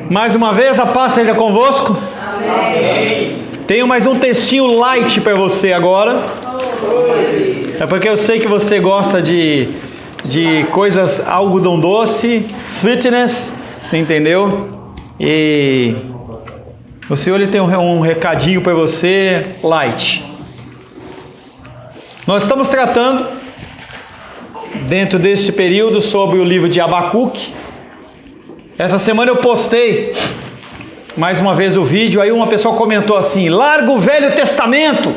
Mais uma vez, a paz seja convosco. Amém. Tenho mais um textinho light para você agora. É porque eu sei que você gosta de coisas algodão doce, fitness, entendeu? E o Senhor ele tem um recadinho para você, light. Nós estamos tratando, dentro deste período, sobre o livro de Abacuque. Essa semana eu postei mais uma vez o vídeo, aí uma pessoa comentou assim: larga o Velho Testamento,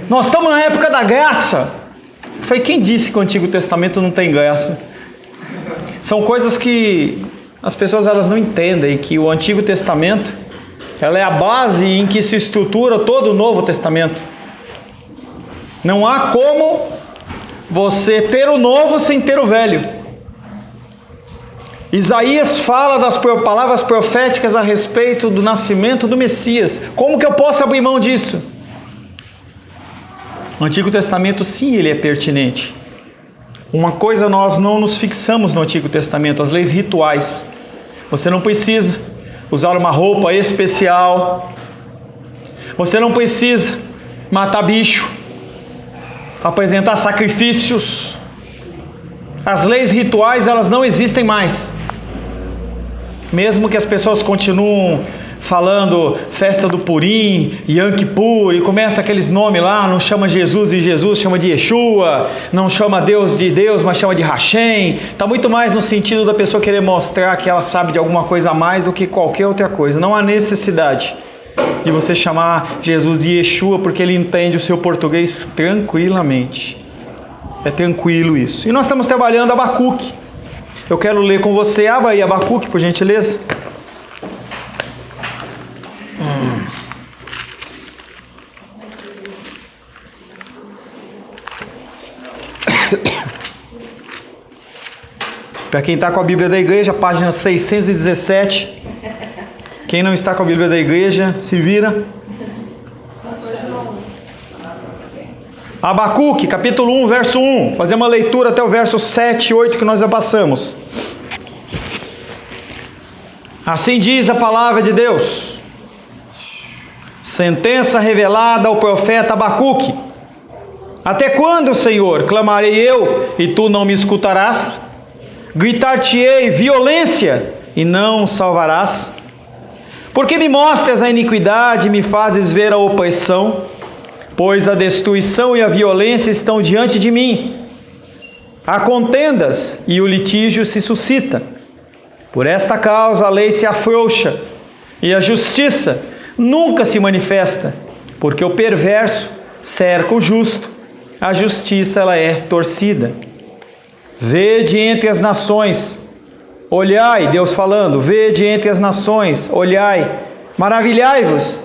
nós estamos na época da graça. Eu falei, quem disse que o Antigo Testamento não tem graça? São coisas que as pessoas elas não entendem, que o Antigo Testamento ela é a base em que se estrutura todo o Novo Testamento. Não há como você ter o novo sem ter o velho. Isaías fala das palavras proféticas a respeito do nascimento do Messias. Como que eu posso abrir mão disso? O Antigo Testamento, sim, ele é pertinente. Uma coisa nós não nos fixamos no Antigo Testamento, as leis rituais. Você não precisa usar uma roupa especial. Você não precisa matar bicho, apresentar sacrifícios. As leis rituais, elas não existem mais. Mesmo que as pessoas continuem falando festa do Purim, Yom Kippur, e começa aqueles nomes lá, não chama Jesus de Jesus, chama de Yeshua, não chama Deus de Deus, mas chama de Hashem. Está muito mais no sentido da pessoa querer mostrar que ela sabe de alguma coisa a mais do que qualquer outra coisa. Não há necessidade de você chamar Jesus de Yeshua, porque ele entende o seu português tranquilamente. É tranquilo isso. E nós estamos trabalhando Abacuque. Eu quero ler com você. Abra aí Abacuque, por gentileza. Para quem está com a Bíblia da igreja, página 617. Quem não está com a Bíblia da igreja, se vira. Abacuque, capítulo 1, verso 1. Fazer uma leitura até o verso 7 e 8 que nós já passamos. Assim diz a palavra de Deus. Sentença revelada ao profeta Abacuque. Até quando, Senhor, clamarei eu e tu não me escutarás? Gritar-te-ei violência e não salvarás? Porque me mostras a iniquidade e me fazes ver a opressão? Pois a destruição e a violência estão diante de mim. Há contendas e o litígio se suscita. Por esta causa a lei se afrouxa e a justiça nunca se manifesta, porque o perverso cerca o justo, a justiça ela é torcida. Vede entre as nações, olhai, Deus falando, vede entre as nações, olhai, maravilhai-vos,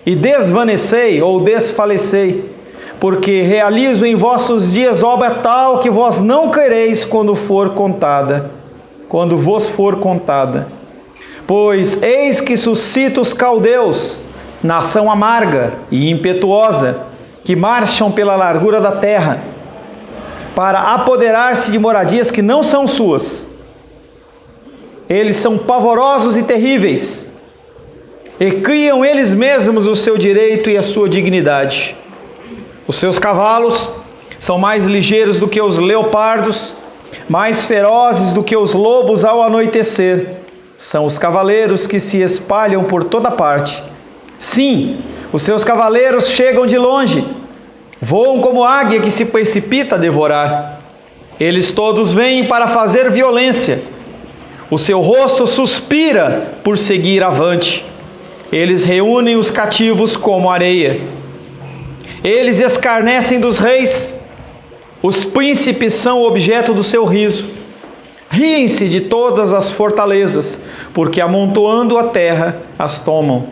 e desvanecei ou desfalecei, porque realizo em vossos dias obra tal que vós não quereis quando vos for contada. Pois eis que suscita os caldeus, nação amarga e impetuosa, que marcham pela largura da terra, para apoderar-se de moradias que não são suas. Eles são pavorosos e terríveis, e criam eles mesmos o seu direito e a sua dignidade. Os seus cavalos são mais ligeiros do que os leopardos, mais ferozes do que os lobos ao anoitecer. São os cavaleiros que se espalham por toda parte. Sim, os seus cavaleiros chegam de longe, voam como águia que se precipita a devorar. Eles todos vêm para fazer violência. O seu rosto suspira por seguir avante. Eles reúnem os cativos como areia. Eles escarnecem dos reis. Os príncipes são objeto do seu riso. Riem-se de todas as fortalezas, porque amontoando a terra as tomam.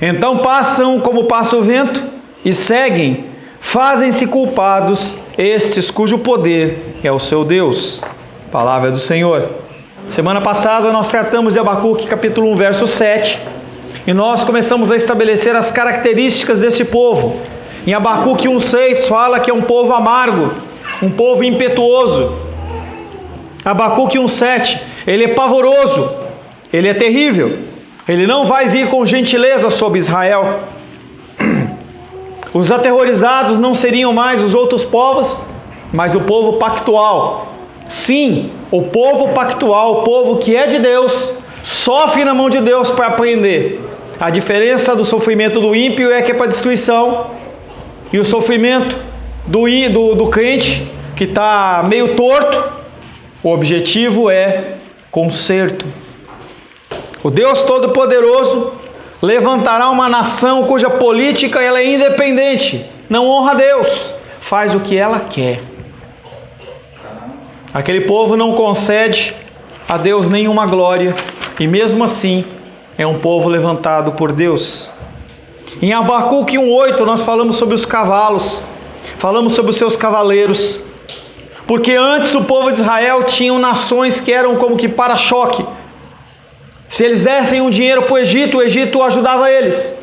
Então passam como passa o vento e seguem, fazem-se culpados estes cujo poder é o seu Deus. Palavra do Senhor. Semana passada nós tratamos de Abacuque capítulo 1, verso 7. E nós começamos a estabelecer as características desse povo. Em Abacuque 1,6 fala que é um povo amargo, um povo impetuoso. Abacuque 1,7, ele é pavoroso, Ele é terrível. Ele não vai vir com gentileza sobre Israel. Os aterrorizados não seriam mais os outros povos, mas o povo pactual. Sim, o povo pactual, o povo que é de Deus, sofre na mão de Deus para aprender. A diferença do sofrimento do ímpio é que é para destruição, e o sofrimento do crente, que está meio torto, o objetivo é conserto. O Deus Todo-Poderoso levantará uma nação cuja política ela é independente, não honra a Deus, faz o que ela quer. Aquele povo não concede a Deus nenhuma glória, e mesmo assim é um povo levantado por Deus. Em Abacuque 1:8 nós falamos sobre os cavalos, falamos sobre os seus cavaleiros, porque antes o povo de Israel tinha nações que eram como que para-choque. Se eles dessem um dinheiro para o Egito ajudava eles.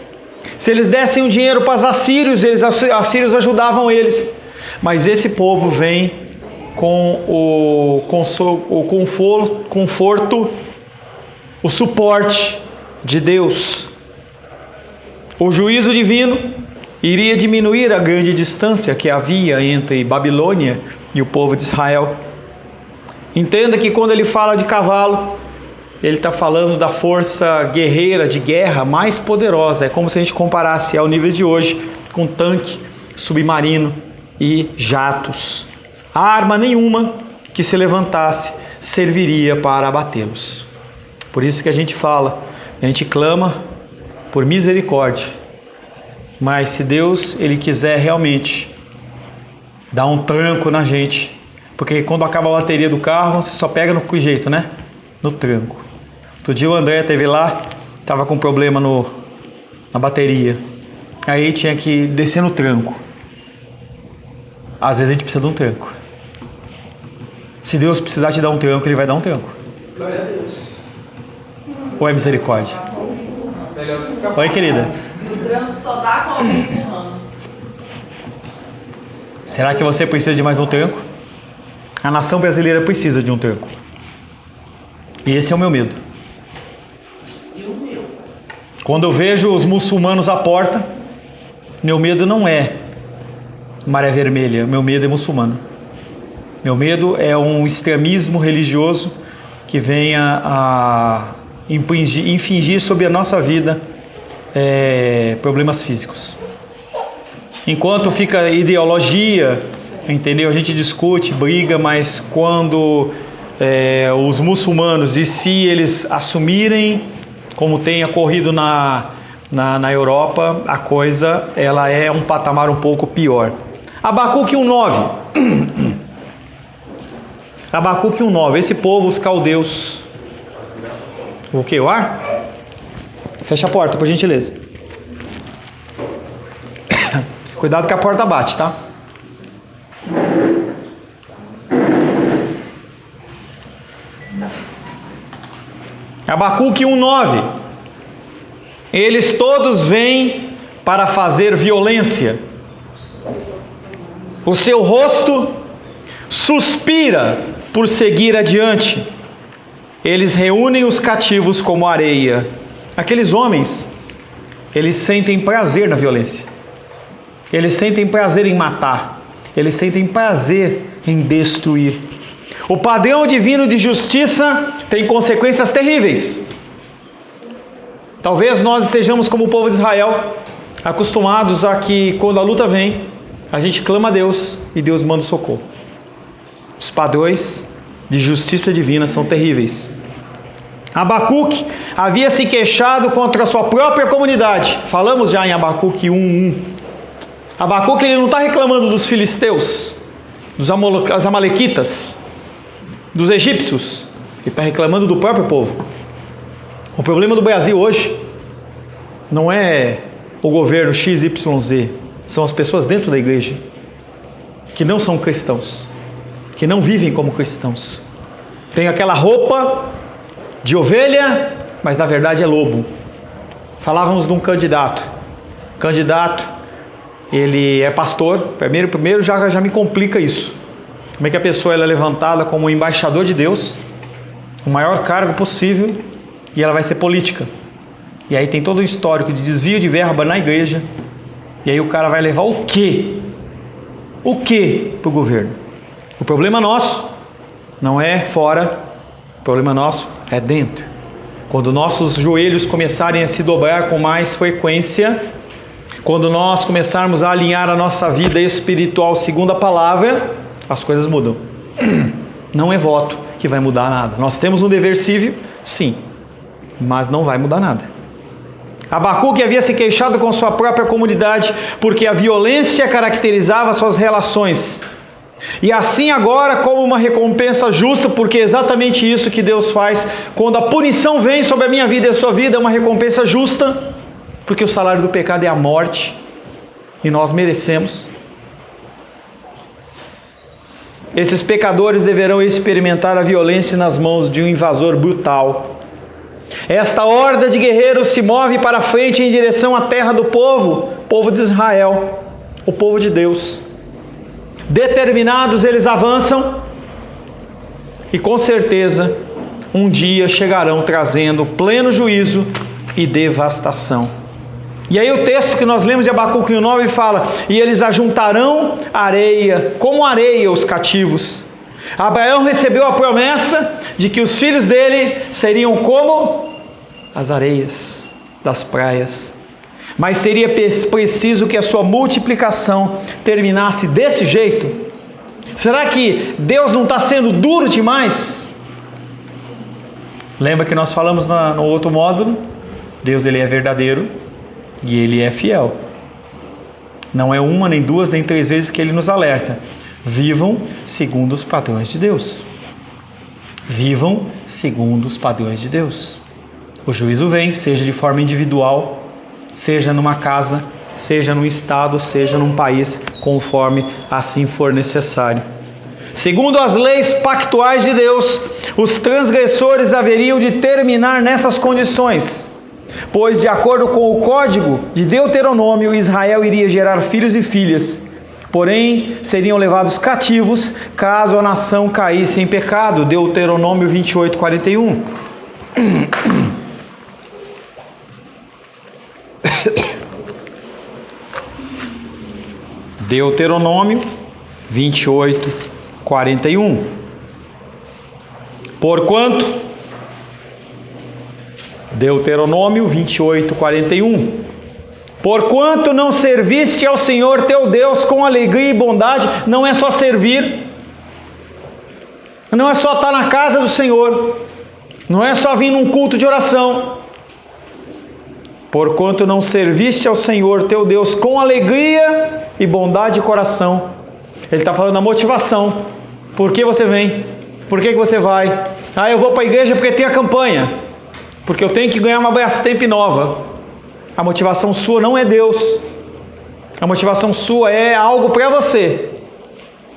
Se eles dessem um dinheiro para os assírios ajudavam eles. Mas esse povo vem com o conforto, o suporte de Deus. O juízo divino iria diminuir a grande distância que havia entre Babilônia e o povo de Israel. Entenda que quando ele fala de cavalo, ele está falando da força guerreira de guerra mais poderosa. É como se a gente comparasse ao nível de hoje com tanque, submarino e jatos. Arma nenhuma que se levantasse serviria para abatê-los. Por isso que a gente fala, a gente clama por misericórdia. Mas se Deus ele quiser realmente dar um tranco na gente, porque quando acaba a bateria do carro, você só pega no que jeito, né? No tranco. Outro dia o André esteve lá, estava com problema na bateria. Aí tinha que descer no tranco. Às vezes a gente precisa de um tranco. Se Deus precisar te dar um tranco, Ele vai dar um tranco. Glória a Deus. Ou é misericórdia? Oi, querida. O tranco só dá com alguém empurrando. Será que você precisa de mais um tranco? A nação brasileira precisa de um tranco. E esse é o meu medo. Quando eu vejo os muçulmanos à porta, meu medo não é maré vermelha, meu medo é muçulmano. Meu medo é um extremismo religioso que venha a infligir sobre a nossa vida problemas físicos. Enquanto fica ideologia, entendeu? A gente discute, briga, mas quando os muçulmanos, e se eles assumirem, como tem ocorrido na Europa, a coisa ela é um patamar um pouco pior. Abacuque 1:9. Abacuque 1:9. Esse povo, os caldeus. O que? O ar? Fecha a porta, por gentileza. Cuidado que a porta bate, tá? Abacuque 1:9. Eles todos vêm para fazer violência. O seu rosto suspira por seguir adiante. Eles reúnem os cativos como areia. Aqueles homens, eles sentem prazer na violência. Eles sentem prazer em matar. Eles sentem prazer em destruir. O padrão divino de justiça tem consequências terríveis. Talvez nós estejamos como o povo de Israel, acostumados a que quando a luta vem, a gente clama a Deus e Deus manda o socorro. Os padrões de justiça divina são terríveis. Abacuque havia se queixado contra a sua própria comunidade. Falamos já em Abacuque 1:1. Abacuque ele não está reclamando dos filisteus, dos amalequitas, dos egípcios. Ele está reclamando do próprio povo. O problema do Brasil hoje não é o governo XYZ, são as pessoas dentro da igreja que não são cristãos, que não vivem como cristãos. Tem aquela roupa de ovelha, mas na verdade é lobo. Falávamos de um candidato. Ele é pastor. Primeiro já me complica isso. Como é que a pessoa ela é levantada como embaixador de Deus, o maior cargo possível, e ela vai ser política. E aí tem todo o histórico de desvio de verba na igreja. E aí o cara vai levar o quê? O quê para o governo? O problema nosso não é fora, o problema nosso é dentro. Quando nossos joelhos começarem a se dobrar com mais frequência, quando nós começarmos a alinhar a nossa vida espiritual segundo a palavra, as coisas mudam. Não é voto que vai mudar nada. Nós temos um dever cívil, sim, mas não vai mudar nada. Abacuque havia se queixado com sua própria comunidade porque a violência caracterizava suas relações. E assim agora, como uma recompensa justa, porque é exatamente isso que Deus faz, quando a punição vem sobre a minha vida e a sua vida, é uma recompensa justa, porque o salário do pecado é a morte, e nós merecemos. Esses pecadores deverão experimentar a violência nas mãos de um invasor brutal. Esta horda de guerreiros se move para frente em direção à terra do povo de Israel, o povo de Deus. Determinados eles avançam e com certeza um dia chegarão trazendo pleno juízo e devastação. E aí o texto que nós lemos de Abacuque 9 fala: e eles ajuntarão areia, como areia os cativos. Abraão recebeu a promessa de que os filhos dele seriam como as areias das praias. Mas seria preciso que a sua multiplicação terminasse desse jeito? Será que Deus não está sendo duro demais? Lembra que nós falamos no outro módulo? Deus, ele é verdadeiro e ele é fiel. Não é uma, nem duas, nem três vezes que ele nos alerta: vivam segundo os padrões de Deus. Vivam segundo os padrões de Deus. O juízo vem, seja de forma individual, seja numa casa, seja num estado, seja num país, conforme assim for necessário. Segundo as leis pactuais de Deus, os transgressores haveriam de terminar nessas condições, pois de acordo com o código de Deuteronômio, Israel iria gerar filhos e filhas, porém seriam levados cativos caso a nação caísse em pecado. Deuteronômio 28, 41. Deuteronômio 28, 41. Porquanto, Deuteronômio 28, 41. Porquanto não serviste ao Senhor teu Deus com alegria e bondade. Não é só servir, não é só estar na casa do Senhor, não é só vir num culto de oração. Porquanto não serviste ao Senhor teu Deus com alegria e bondade de coração. Ele está falando da motivação. Por que você vem? Por que você vai? Ah, eu vou para a igreja porque tem a campanha, porque eu tenho que ganhar uma Brastemp nova. A motivação sua não é Deus. A motivação sua é algo para você.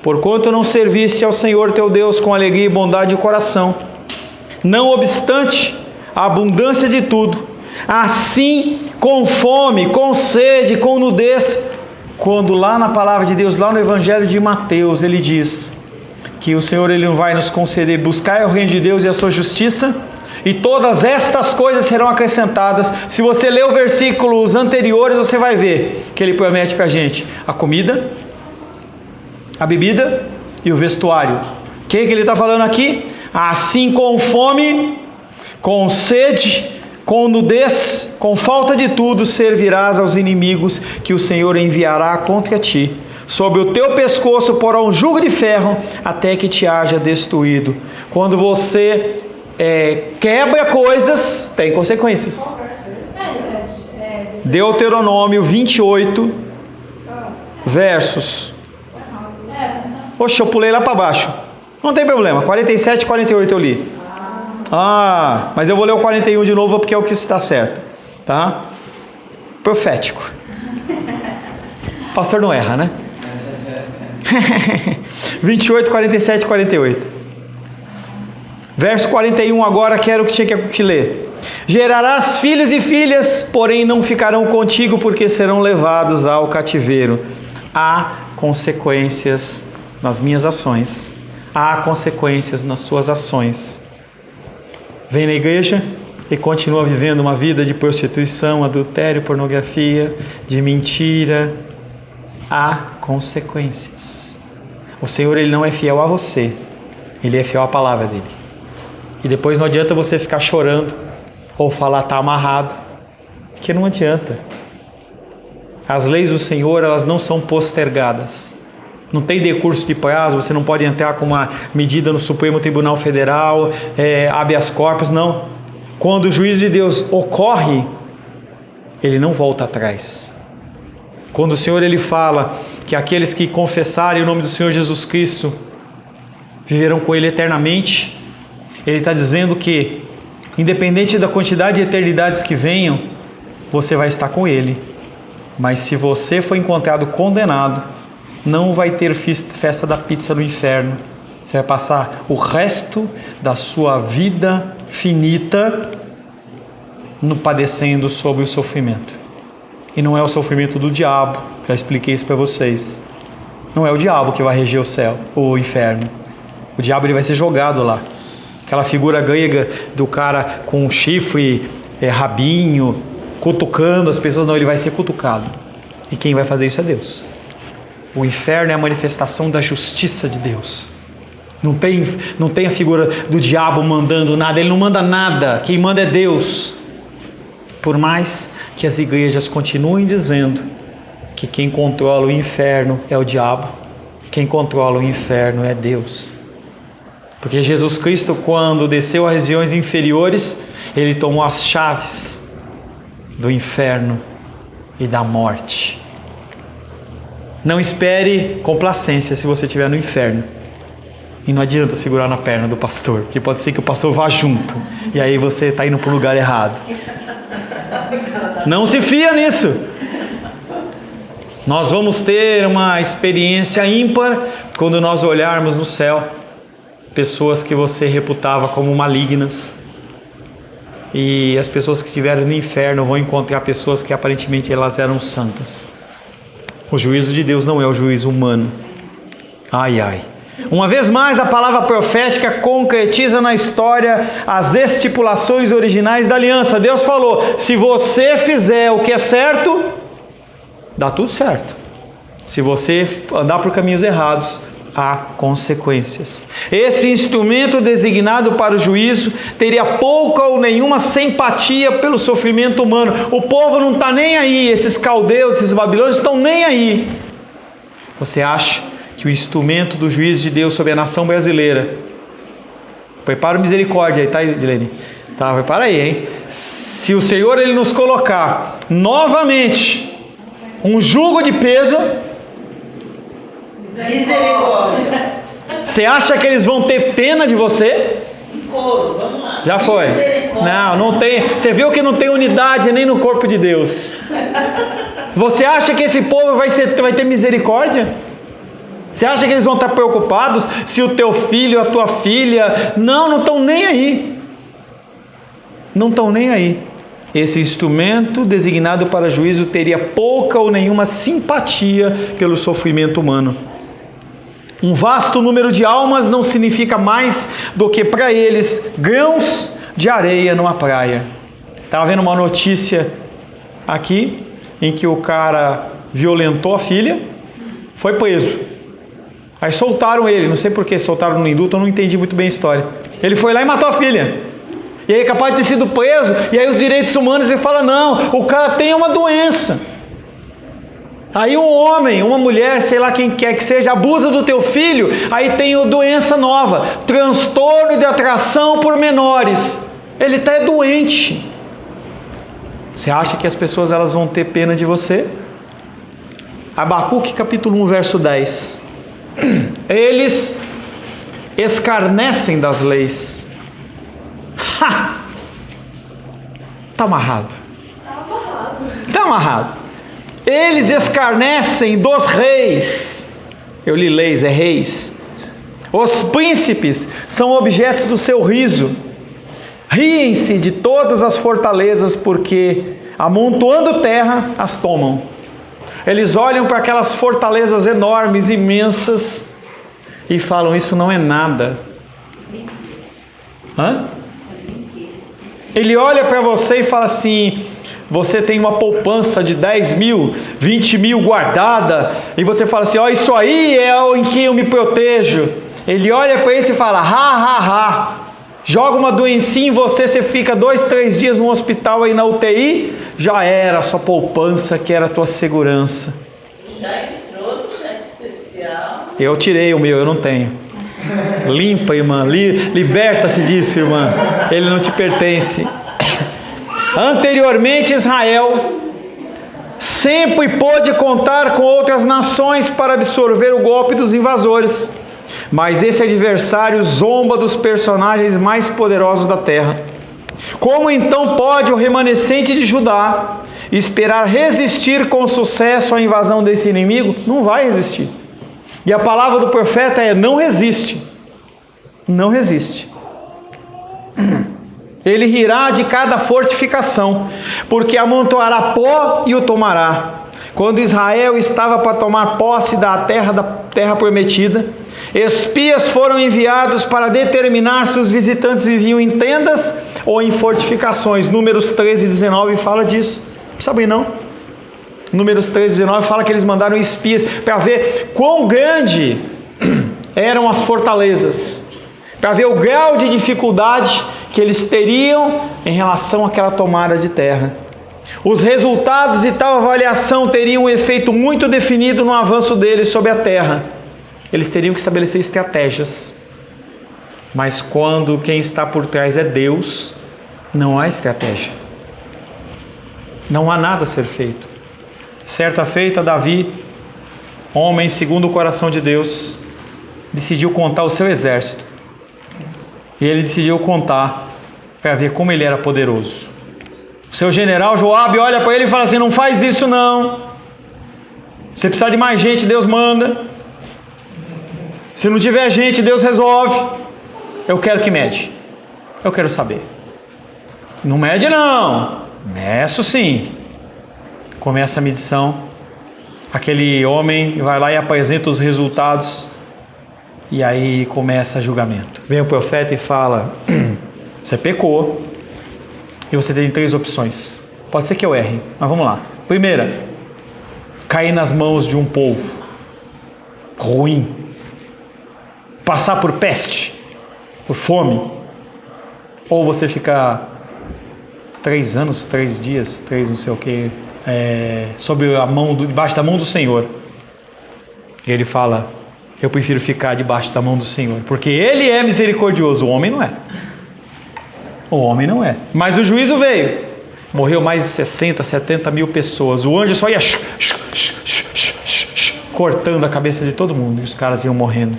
Porquanto não serviste ao Senhor teu Deus com alegria e bondade de coração. Não obstante a abundância de tudo, assim com fome, com sede, com nudez. Quando lá na palavra de Deus, lá no Evangelho de Mateus, ele diz que o Senhor, ele não vai nos conceder: buscar o reino de Deus e a sua justiça, e todas estas coisas serão acrescentadas. Se você ler os versículos anteriores, você vai ver que ele promete para a gente a comida, a bebida e o vestuário. O que ele está falando aqui? Assim com fome, com sede, com nudez, com falta de tudo, servirás aos inimigos que o Senhor enviará contra ti. Sobre o teu pescoço porá um jugo de ferro, até que te haja destruído. Quando você quebra coisas, tem consequências. Deuteronômio 28, versos. Oxe, eu pulei lá para baixo. Não tem problema, 47 e 48 eu li. Ah, mas eu vou ler o 41 de novo porque é o que está certo, tá? Profético. O pastor não erra, né? 28, 47 e 48. Verso 41 agora, que era o que tinha que te ler. Gerarás filhos e filhas, porém não ficarão contigo, porque serão levados ao cativeiro. Há consequências nas minhas ações. Há consequências nas suas ações. Vem na igreja, e continua vivendo uma vida de prostituição, adultério, pornografia, de mentira, há consequências. O Senhor, Ele não é fiel a você, Ele é fiel à palavra dEle. E depois não adianta você ficar chorando ou falar está amarrado, que não adianta. As leis do Senhor, elas não são postergadas. Não tem decurso de prazo, você não pode entrar com uma medida no Supremo Tribunal Federal, habeas corpus, não. Quando o juízo de Deus ocorre, Ele não volta atrás. Quando o Senhor, Ele fala que aqueles que confessarem o nome do Senhor Jesus Cristo viverão com Ele eternamente, Ele está dizendo que, independente da quantidade de eternidades que venham, você vai estar com Ele. Mas se você for encontrado condenado, não vai ter festa da pizza no inferno. Você vai passar o resto da sua vida finita padecendo sobre o sofrimento. E não é o sofrimento do diabo, já expliquei isso para vocês. Não é o diabo que vai reger o céu, o inferno. O diabo, ele vai ser jogado lá. Aquela figura grega do cara com um chifre, rabinho, cutucando as pessoas, não, ele vai ser cutucado. E quem vai fazer isso é Deus. O inferno é a manifestação da justiça de Deus. Não tem a figura do diabo mandando nada, ele não manda nada, quem manda é Deus. Por mais que as igrejas continuem dizendo que quem controla o inferno é o diabo, quem controla o inferno é Deus. Porque Jesus Cristo, quando desceu às regiões inferiores, Ele tomou as chaves do inferno e da morte. Não espere complacência se você estiver no inferno. E não adianta segurar na perna do pastor, porque pode ser que o pastor vá junto, e aí você está indo para o lugar errado. Não se fia nisso. Nós vamos ter uma experiência ímpar quando nós olharmos no céu pessoas que você reputava como malignas, e as pessoas que estiveram no inferno vão encontrar pessoas que aparentemente elas eram santas. O juízo de Deus não é o juízo humano. Ai, ai. Uma vez mais, a palavra profética concretiza na história as estipulações originais da aliança. Deus falou: se você fizer o que é certo, dá tudo certo. Se você andar por caminhos errados, há consequências. Esse instrumento designado para o juízo teria pouca ou nenhuma simpatia pelo sofrimento humano. O povo não está nem aí, esses caldeus, esses babilônios estão nem aí. Você acha que o instrumento do juízo de Deus sobre a nação brasileira, prepara o misericórdia aí, tá, Edilene? Tá, prepara aí, hein? Se o Senhor, Ele nos colocar novamente um jugo de peso, misericórdia, você acha que eles vão ter pena de você? vamos lá. Já foi. Não tem. Você viu que não tem unidade nem no corpo de Deus. Você acha que esse povo vai ter misericórdia? Você acha que eles vão estar preocupados se o teu filho, a tua filha... Não estão nem aí. Não estão nem aí. Esse instrumento designado para juízo teria pouca ou nenhuma simpatia pelo sofrimento humano. Um vasto número de almas não significa mais do que para eles grãos de areia numa praia. Estava vendo uma notícia aqui em que o cara violentou a filha, foi preso. Aí soltaram ele, não sei por que soltaram no indulto, eu não entendi muito bem a história. Ele foi lá e matou a filha. E aí é capaz de ter sido preso, e aí os direitos humanos ele fala: não, o cara tem uma doença. Aí um homem, uma mulher, sei lá quem quer que seja, abusa do teu filho, aí tem a doença nova, transtorno de atração por menores. Ele está doente. Você acha que as pessoas elas vão ter pena de você? Abacuque capítulo 1, verso 10. Eles escarnecem das leis. Está amarrado. Está amarrado. Eles escarnecem dos reis. Eu li leis, é reis. Os príncipes são objetos do seu riso. Riem-se de todas as fortalezas, porque amontoando terra as tomam. Eles olham para aquelas fortalezas enormes, imensas, e falam: isso não é nada. Hã? Ele olha para você e fala assim: você tem uma poupança de 10 mil, 20 mil guardada, e você fala assim: ó, isso aí é o em que eu me protejo. Ele olha para isso e fala: ha, ha, ha. Joga uma doencinha em você, você fica 2, 3 dias no hospital aí na UTI, já era a sua poupança, que era a tua segurança. Já entrou no chat especial? Eu tirei o meu, eu não tenho. Limpa, irmã, liberta-se disso, irmã. Ele não te pertence. Anteriormente, Israel sempre pôde contar com outras nações para absorver o golpe dos invasores. Mas esse adversário zomba dos personagens mais poderosos da terra. Como então pode o remanescente de Judá esperar resistir com sucesso à invasão desse inimigo? Não vai resistir. E a palavra do profeta é: não resiste. Não resiste. Ele rirá de cada fortificação, porque amontoará pó e o tomará. Quando Israel estava para tomar posse da terra prometida, espias foram enviados para determinar se os visitantes viviam em tendas ou em fortificações. Números 13 e 19 fala disso. Não sabem não? Números 13 e 19 fala que eles mandaram espias para ver quão grande eram as fortalezas, para ver o grau de dificuldade que eles teriam em relação àquela tomada de terra. Os resultados de tal avaliação teriam um efeito muito definido no avanço deles sobre a terra. Eles teriam que estabelecer estratégias. Mas quando quem está por trás é Deus, não há estratégia. Não há nada a ser feito. Certa feita, Davi, homem segundo o coração de Deus, decidiu contar o seu exército. E ele decidiu contar para ver como ele era poderoso. O seu general Joabe olha para ele e fala assim: não faz isso não. Se precisar de mais gente, Deus manda. Se não tiver gente, Deus resolve. Eu quero que mede. Eu quero saber. Não mede não. Meço sim. Começa a medição. Aquele homem vai lá e apresenta os resultados. E aí começa o julgamento. Vem o profeta e fala: você pecou. E você tem 3 opções. Pode ser que eu erre, mas vamos lá. Primeira, cair nas mãos de um povo ruim, passar por peste, por fome, ou você ficar 3 anos, 3 dias, 3 não sei o que, sob a mão, debaixo da mão do Senhor. E ele fala: eu prefiro ficar debaixo da mão do Senhor, porque Ele é misericordioso, o homem não é. O homem não é. Mas o juízo veio. Morreu mais de 60, 70 mil pessoas. O anjo só ia cortando a cabeça de todo mundo. E os caras iam morrendo.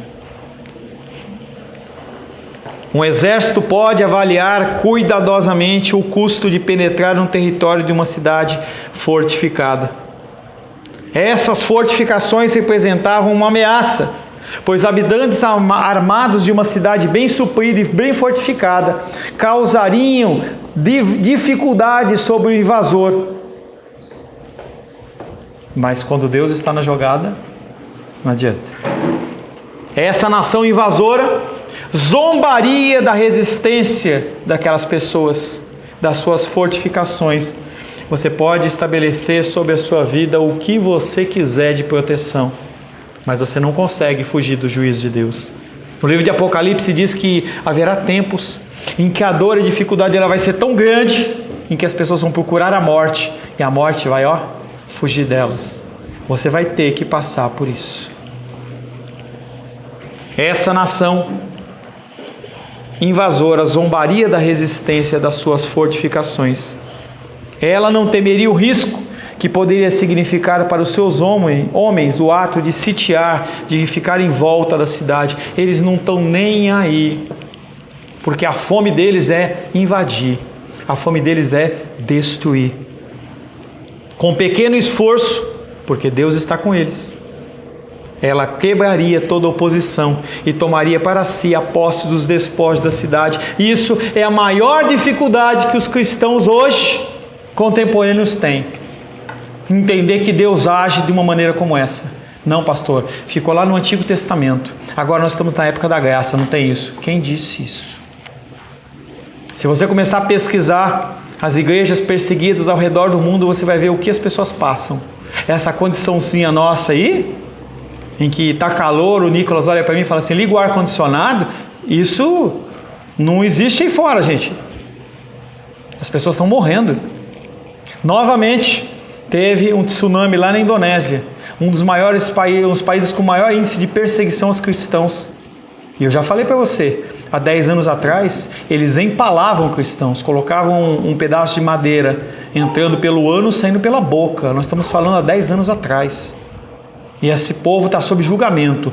Um exército pode avaliar cuidadosamente o custo de penetrar no território de uma cidade fortificada. Essas fortificações representavam uma ameaça, pois habitantes armados de uma cidade bem suprida e bem fortificada causariam dificuldades sobre o invasor. Mas quando Deus está na jogada, não adianta. Essa nação invasora zombaria da resistência daquelas pessoas, das suas fortificações. Você pode estabelecer sobre a sua vida o que você quiser de proteção, mas você não consegue fugir do juízo de Deus. No livro de Apocalipse diz que haverá tempos em que a dor e a dificuldade ela vai ser tão grande, em que as pessoas vão procurar a morte, e a morte vai, fugir delas. Você vai ter que passar por isso. Essa nação invasora zombaria da resistência das suas fortificações. Ela não temeria o risco que poderia significar para os seus homens o ato de sitiar, de ficar em volta da cidade. Eles não estão nem aí, porque a fome deles é invadir, a fome deles é destruir. Com pequeno esforço, porque Deus está com eles, ela quebraria toda oposição e tomaria para si a posse dos despojos da cidade. Isso é a maior dificuldade que os cristãos hoje contemporâneos têm. Entender que Deus age de uma maneira como essa. Não, pastor, ficou lá no Antigo Testamento. Agora nós estamos na época da graça, não tem isso. Quem disse isso? Se você começar a pesquisar as igrejas perseguidas ao redor do mundo, você vai ver o que as pessoas passam. Essa condiçãozinha nossa aí, em que está calor, o Nicolas olha para mim e fala assim, liga o ar-condicionado, isso não existe aí fora, gente. As pessoas estão morrendo. Novamente, teve um tsunami lá na Indonésia, um dos maiores países, os países com maior índice de perseguição aos cristãos. E eu já falei para você, há 10 anos atrás, eles empalavam cristãos, colocavam um pedaço de madeira entrando pelo ânus, saindo pela boca. Nós estamos falando há 10 anos atrás. E esse povo está sob julgamento,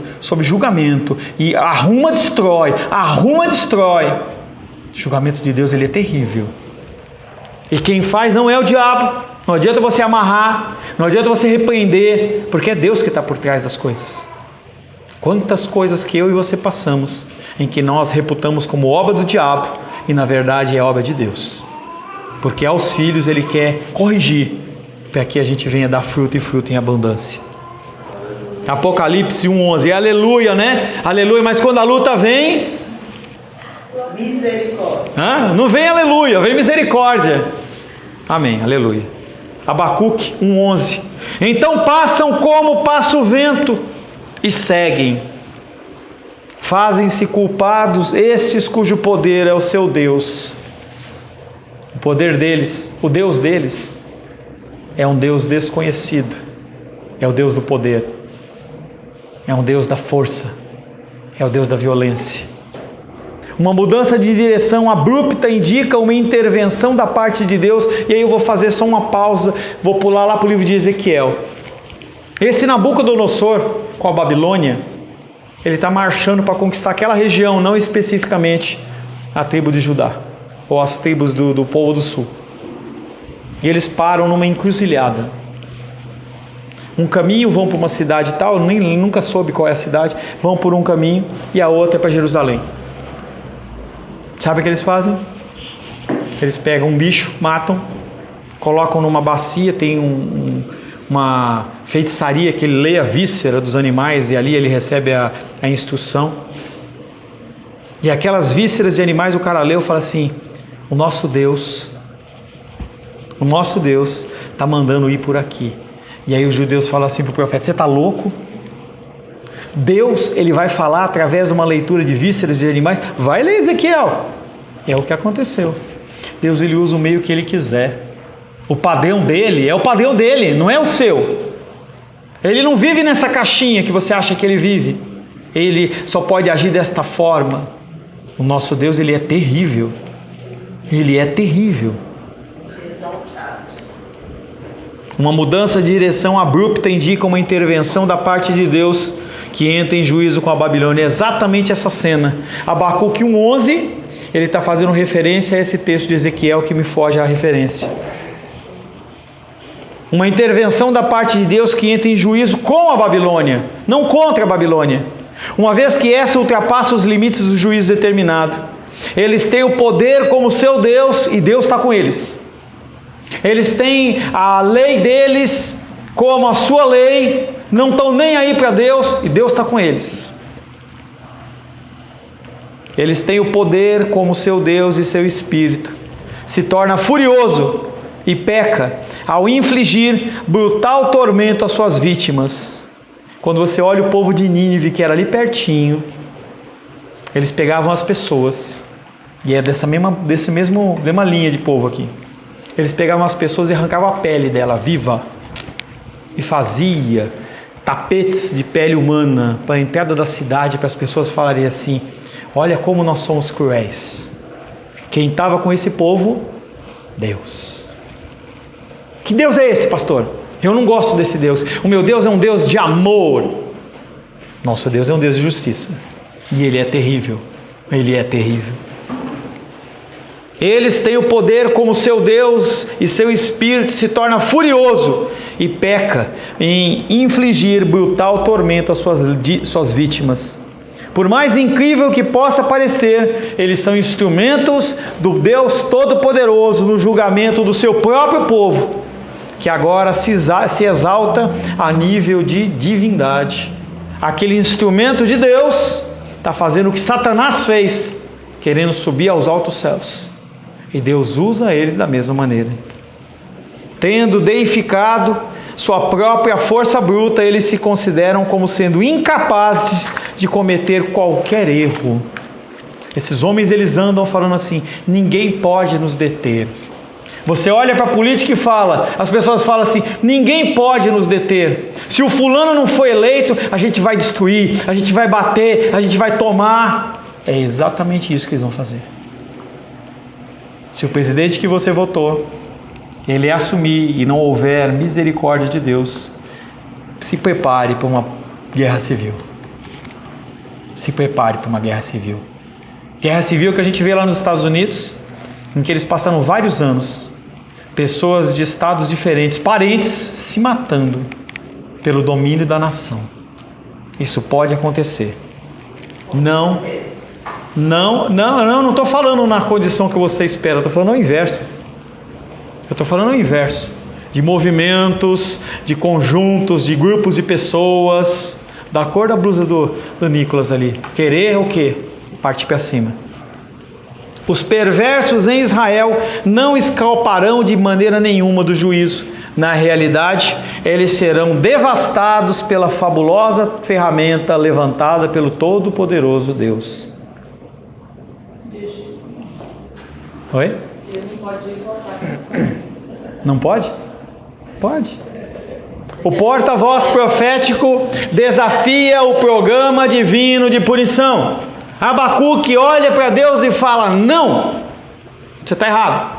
e arruma, destrói. O julgamento de Deus, ele é terrível. E quem faz não é o diabo. Não adianta você amarrar, não adianta você repreender, porque é Deus que está por trás das coisas. Quantas coisas que eu e você passamos, em que nós reputamos como obra do diabo, e na verdade é obra de Deus. Porque aos filhos ele quer corrigir, para que a gente venha dar fruto e fruto em abundância. Apocalipse 1:11, aleluia, né? Aleluia, mas quando a luta vem... Misericórdia. Não vem aleluia, vem misericórdia. Amém, aleluia. Abacuque 1:11, então passam como passa o vento e seguem. Fazem-se culpados estes cujo poder é o seu Deus. O poder deles, o Deus deles, é um Deus desconhecido. É o Deus do poder. É um Deus da força. É o Deus da violência. Uma mudança de direção abrupta indica uma intervenção da parte de Deus. E aí eu vou fazer só uma pausa. Vou pular lá para o livro de Ezequiel. Esse Nabucodonosor, com a Babilônia, ele está marchando para conquistar aquela região, não especificamente a tribo de Judá, ou as tribos do povo do sul. E eles param numa encruzilhada. Um caminho vão para uma cidade tal, nunca soube qual é a cidade, vão por um caminho e a outra é para Jerusalém. Sabe o que eles fazem? Eles pegam um bicho, matam, colocam numa bacia, tem uma feitiçaria que ele lê a víscera dos animais e ali ele recebe a instrução. E aquelas vísceras de animais o cara leu e fala assim, o nosso Deus está mandando ir por aqui. E aí os judeus falam assim para o profeta, você está louco? Deus, ele vai falar através de uma leitura de vísceras de animais? Vai ler Ezequiel. É o que aconteceu. Deus, ele usa o meio que ele quiser. O padrão dele é o padrão dele, não é o seu. Ele não vive nessa caixinha que você acha que ele vive. Ele só pode agir desta forma. O nosso Deus, ele é terrível. Ele é terrível. Uma mudança de direção abrupta indica uma intervenção da parte de Deus que entra em juízo com a Babilônia. É exatamente essa cena. Abacuque 1:11, ele está fazendo referência a esse texto de Ezequiel que me foge à referência. Uma intervenção da parte de Deus que entra em juízo com a Babilônia, não contra a Babilônia. Uma vez que essa ultrapassa os limites do juízo determinado. Eles têm o poder como seu Deus e Deus está com eles. Eles têm a lei deles como a sua lei, não estão nem aí para Deus e Deus está com eles. Eles têm o poder como seu Deus e seu Espírito. Se torna furioso e peca ao infligir brutal tormento às suas vítimas. Quando você olha o povo de Nínive, que era ali pertinho, eles pegavam as pessoas, e é dessa mesma linha de povo aqui. Eles pegavam as pessoas e arrancavam a pele dela viva e fazia tapetes de pele humana para a entrada da cidade, para as pessoas falarem assim, olha como nós somos cruéis. Quem estava com esse povo? Deus. Que Deus é esse, pastor? Eu não gosto desse Deus. O meu Deus é um Deus de amor. Nosso Deus é um Deus de justiça. E Ele é terrível. Ele é terrível. Eles têm o poder como seu Deus e seu Espírito se torna furioso e peca em infligir brutal tormento às suas vítimas. Por mais incrível que possa parecer, eles são instrumentos do Deus Todo-Poderoso no julgamento do seu próprio povo, que agora se exalta a nível de divindade. Aquele instrumento de Deus está fazendo o que Satanás fez, querendo subir aos altos céus. E Deus usa eles da mesma maneira. Tendo deificado sua própria força bruta, eles se consideram como sendo incapazes de cometer qualquer erro. Esses homens, eles andam falando assim: ninguém pode nos deter. Você olha para a política e fala, as pessoas falam assim: ninguém pode nos deter. Se o fulano não foi eleito, a gente vai destruir, a gente vai bater, a gente vai tomar. É exatamente isso que eles vão fazer. Se o presidente que você votou, ele assumir e não houver misericórdia de Deus, se prepare para uma guerra civil. Se prepare para uma guerra civil. Guerra civil que a gente vê lá nos Estados Unidos, em que eles passaram vários anos, pessoas de estados diferentes, parentes, se matando pelo domínio da nação. Isso pode acontecer. Não estou falando na condição que você espera, eu estou falando o inverso. Eu estou falando o inverso. De movimentos, de conjuntos, de grupos de pessoas, da cor da blusa do Nicolas ali. Querer o quê? Partir para cima. Os perversos em Israel não escaparão de maneira nenhuma do juízo. Na realidade, eles serão devastados pela fabulosa ferramenta levantada pelo Todo-Poderoso Deus. Oi? Ele não pode votar. Não pode? Pode. O porta-voz profético desafia o programa divino de punição. Abacuque olha para Deus e fala: não, você está errado.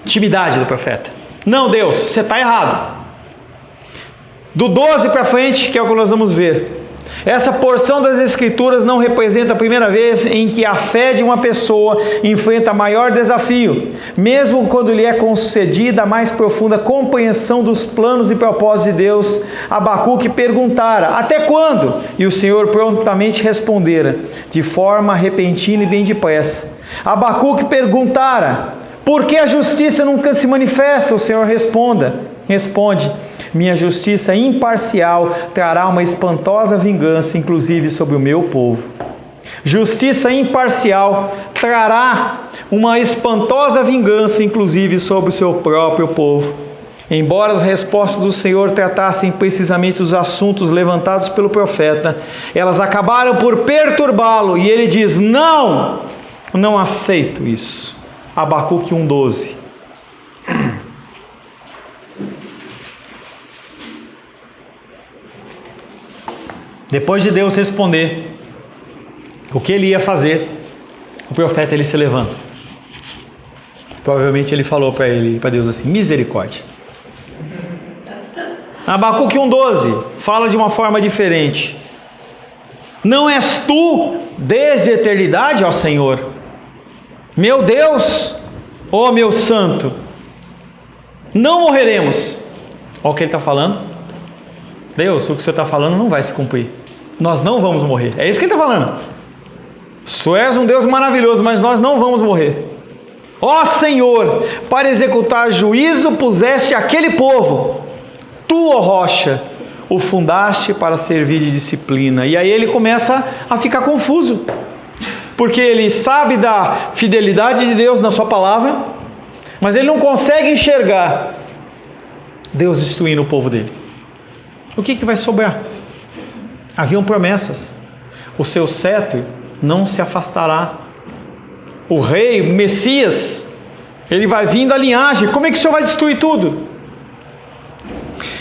Intimidade do profeta: não, Deus, você está errado. Do 12 para frente, que é o que nós vamos ver, essa porção das Escrituras não representa a primeira vez em que a fé de uma pessoa enfrenta maior desafio, mesmo quando lhe é concedida a mais profunda compreensão dos planos e propósitos de Deus. Abacuque perguntara: até quando? E o Senhor prontamente respondera, de forma repentina e bem depressa. Abacuque perguntara: por que a justiça nunca se manifesta? O Senhor responde: minha justiça imparcial trará uma espantosa vingança, inclusive sobre o meu povo. Justiça imparcial trará uma espantosa vingança, inclusive sobre o seu próprio povo. Embora as respostas do Senhor tratassem precisamente os assuntos levantados pelo profeta, elas acabaram por perturbá-lo, e ele diz: não aceito isso. Abacuque 1:12. Depois de Deus responder o que ele ia fazer, o profeta ele se levanta. Provavelmente ele falou para Deus assim: misericórdia. Abacuque 1:12 fala de uma forma diferente. Não és tu desde a eternidade, ó Senhor, meu Deus, ó meu santo, não morreremos. Olha o que ele está falando. Deus, o que o Senhor está falando não vai se cumprir. Nós não vamos morrer. É isso que ele está falando. Tu és um Deus maravilhoso, mas nós não vamos morrer. Ó Senhor, para executar juízo puseste aquele povo. Tu, ó rocha, o fundaste para servir de disciplina. E aí ele começa a ficar confuso, porque ele sabe da fidelidade de Deus na sua palavra, mas ele não consegue enxergar Deus destruindo o povo dele. O que vai sobrar? Haviam promessas. O seu cetro não se afastará. O rei, o Messias, ele vai vir da linhagem. Como é que o Senhor vai destruir tudo?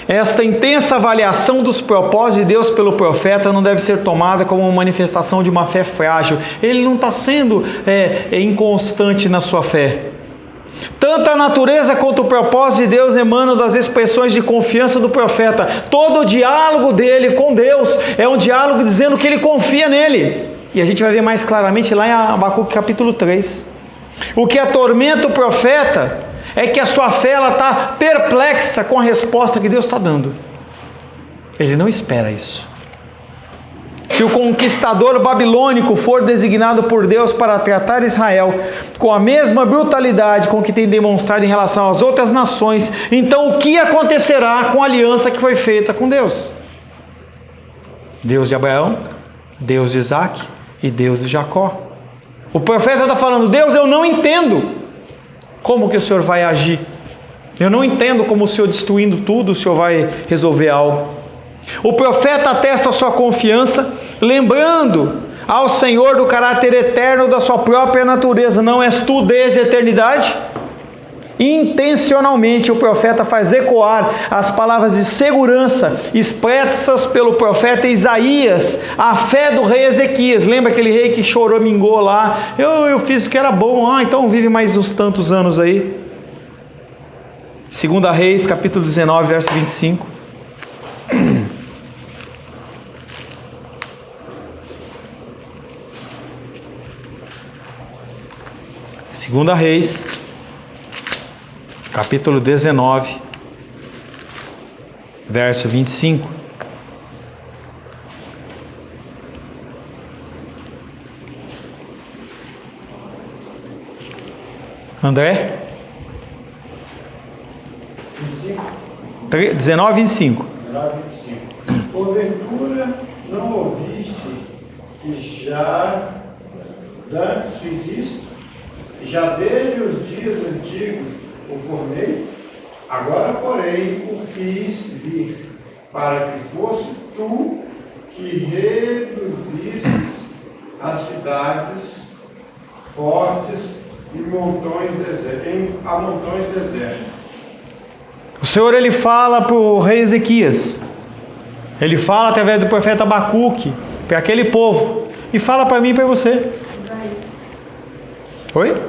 Esta intensa avaliação dos propósitos de Deus pelo profeta não deve ser tomada como uma manifestação de uma fé frágil. Ele não está sendo inconstante na sua fé. Tanto a natureza quanto o propósito de Deus emanam das expressões de confiança do profeta. Todo o diálogo dele com Deus é um diálogo dizendo que ele confia nele. E a gente vai ver mais claramente lá em Abacuque capítulo 3. O que atormenta o profeta é que a sua fé está perplexa com a resposta que Deus está dando. Ele não espera isso. Se o conquistador babilônico for designado por Deus para tratar Israel com a mesma brutalidade com que tem demonstrado em relação às outras nações, então o que acontecerá com a aliança que foi feita com Deus? Deus de Abraão, Deus de Isaac e Deus de Jacó. O profeta está falando: Deus, eu não entendo como que o Senhor vai agir. Eu não entendo como o Senhor, destruindo tudo, o Senhor vai resolver algo. O profeta atesta a sua confiança, lembrando ao Senhor do caráter eterno da sua própria natureza. Não és tu desde a eternidade? Intencionalmente o profeta faz ecoar as palavras de segurança expressas pelo profeta Isaías, a fé do rei Ezequias. Lembra aquele rei que choramingou lá? Eu fiz o que era bom, então vive mais uns tantos anos aí. 2 Reis, capítulo 19, verso 25. Segunda Reis, capítulo 19, verso 25. André? 19, 25. Porventura não ouviste que já antes fiz isto? E já desde os dias antigos o formei? Agora, porém, o fiz vir, para que fosse tu que reduzisses as cidades fortes e a montões desertos. O Senhor, ele fala para o rei Ezequias, ele fala através do profeta Abacuque, para aquele povo, e fala para mim e para você. Oi?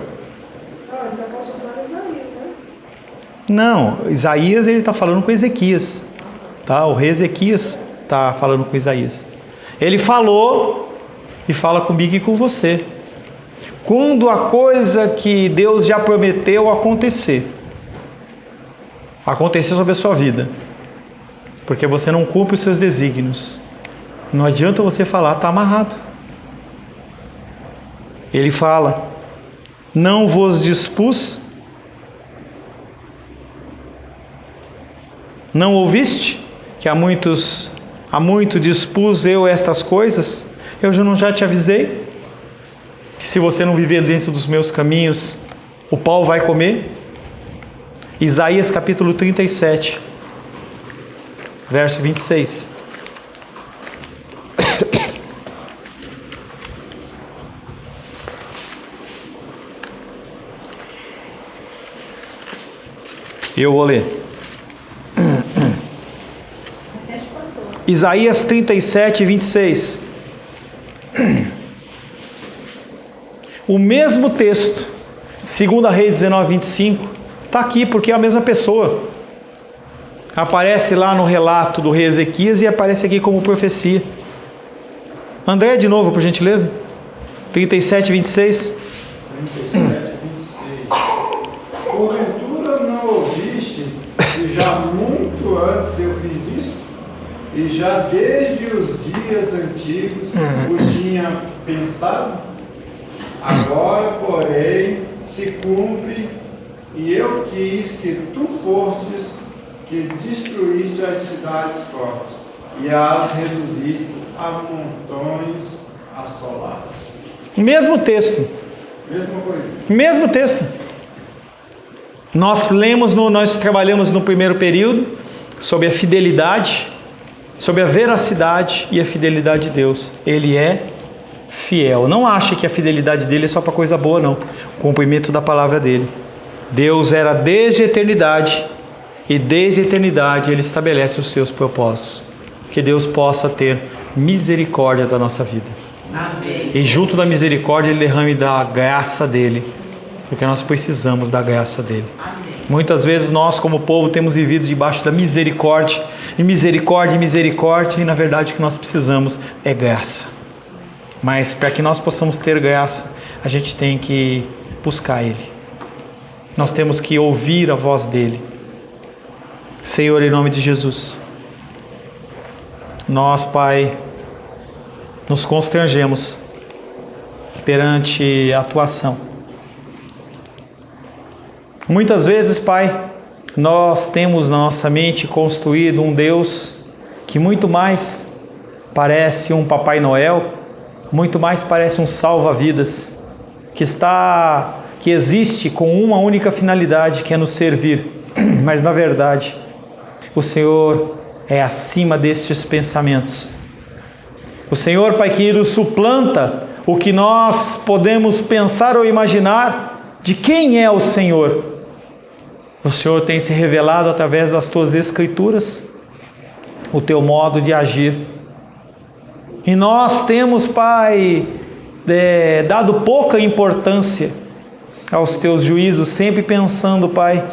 Não, Isaías ele está falando com Ezequias, tá? O rei Ezequias está falando com Isaías. Ele falou e fala comigo e com você. Quando a coisa que Deus já prometeu acontecer sobre a sua vida, porque você não cumpre os seus desígnios, não adianta você falar, está amarrado. Ele fala: não vos dispus? Não ouviste que há muito dispus eu estas coisas? Eu já te avisei que se você não viver dentro dos meus caminhos, o pau vai comer. Isaías capítulo 37, verso 26. Eu vou ler. Isaías 37, 26. O mesmo texto, 2 Reis 19, 25, está aqui porque é a mesma pessoa. Aparece lá no relato do rei Ezequias e aparece aqui como profecia. André, de novo, por gentileza. 37, 26. 37, 26. Porventura não ouviste que já muito antes eu fiz isso? E já desde os dias antigos o tinha pensado? Agora, porém, se cumpre, e eu quis que tu fostes que destruíste as cidades fortes e as reduziste a montões assolados. Mesmo texto. Mesma coisa. Mesmo texto. Nós trabalhamos no primeiro período sobre a fidelidade, sobre a veracidade e a fidelidade de Deus. Ele é fiel. Não ache que a fidelidade dele é só para coisa boa, não. O cumprimento da palavra dele. Deus era desde a eternidade, e desde a eternidade ele estabelece os seus propósitos. Que Deus possa ter misericórdia da nossa vida. Amém. E junto da misericórdia ele derrame da graça dele, porque nós precisamos da graça dele. Amém. Muitas vezes nós como povo temos vivido debaixo da misericórdia, e misericórdia, e na verdade o que nós precisamos é graça. Mas para que nós possamos ter graça, a gente tem que buscar ele. Nós temos que ouvir a voz dele. Senhor, em nome de Jesus, nós, Pai, nos constrangemos perante a tua ação. Muitas vezes, Pai, nós temos na nossa mente construído um Deus que muito mais parece um Papai Noel, muito mais parece um salva-vidas, que existe com uma única finalidade, que é nos servir. Mas na verdade, o Senhor é acima destes pensamentos. O Senhor, Pai querido, suplanta o que nós podemos pensar ou imaginar de quem é o Senhor. O Senhor tem se revelado através das tuas escrituras, o teu modo de agir. E nós temos, Pai, dado pouca importância aos teus juízos, sempre pensando, Pai,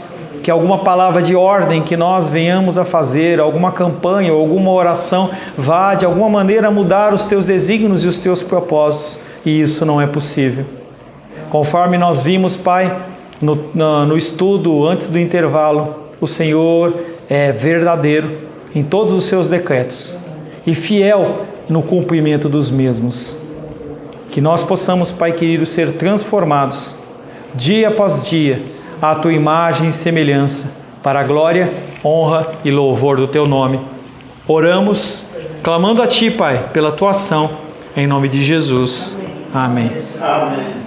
que alguma palavra de ordem que nós venhamos a fazer, alguma campanha ou alguma oração, vá de alguma maneira mudar os teus desígnios e os teus propósitos. E isso não é possível. Conforme nós vimos, Pai, no estudo antes do intervalo, o Senhor é verdadeiro em todos os seus decretos e fiel no cumprimento dos mesmos. Que nós possamos, Pai querido, ser transformados dia após dia à tua imagem e semelhança, para a glória, honra e louvor do teu nome. Oramos, clamando a ti, Pai, pela tua ação, em nome de Jesus. Amém. Amém.